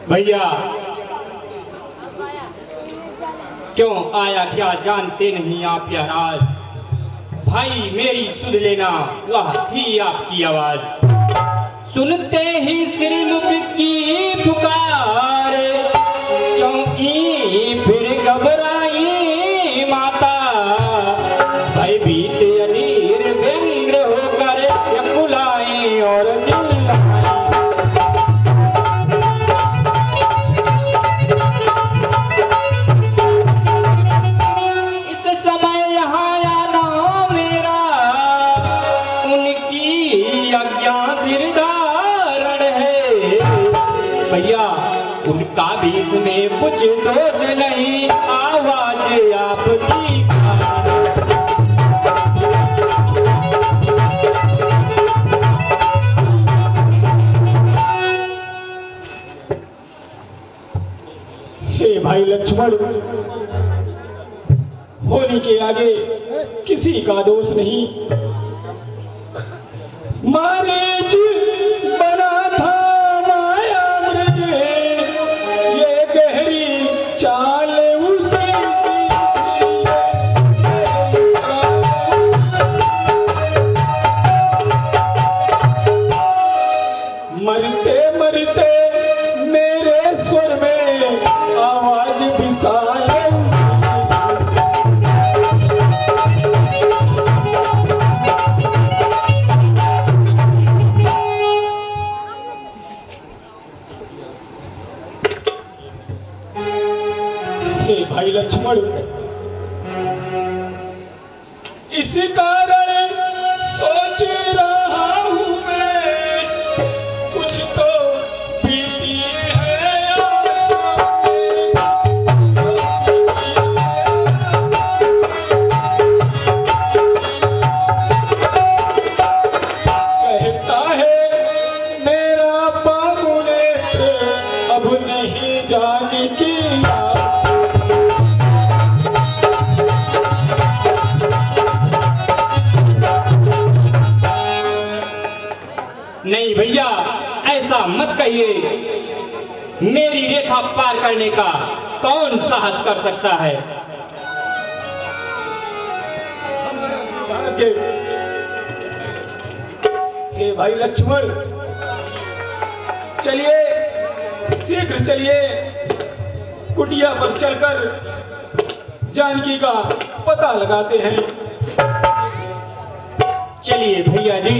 भैया क्यों आया क्या जानते नहीं आप यहां? भाई मेरी सुन लेना, वह थी आपकी आवाज। सुनते ही श्रीमुख की पुकार, चौंकी फिर घबराई माता। भयभीत अधीर व्यंग्र होकर बुलाई और भैया उनका भी इसमें कुछ दोष नहीं, आवाज आपकी। हे भाई लक्ष्मण, होली के आगे किसी का दोष नहीं। मारे बना था मरते मरते मेरे स्वर में आवाज बिसाए। हे भाई लक्ष्मण, इस कारण सोच रहा हूं मैं, कुछ तो बीती है कहता है मेरा बाबू ने अब नहीं जाने की। नहीं भैया ऐसा मत कहिए, मेरी रेखा पार करने का कौन साहस कर सकता है? हे भाई लक्ष्मण, चलिए शीघ्र चलिए, कुटिया पर चलकर जानकी का पता लगाते हैं। चलिए भैया जी।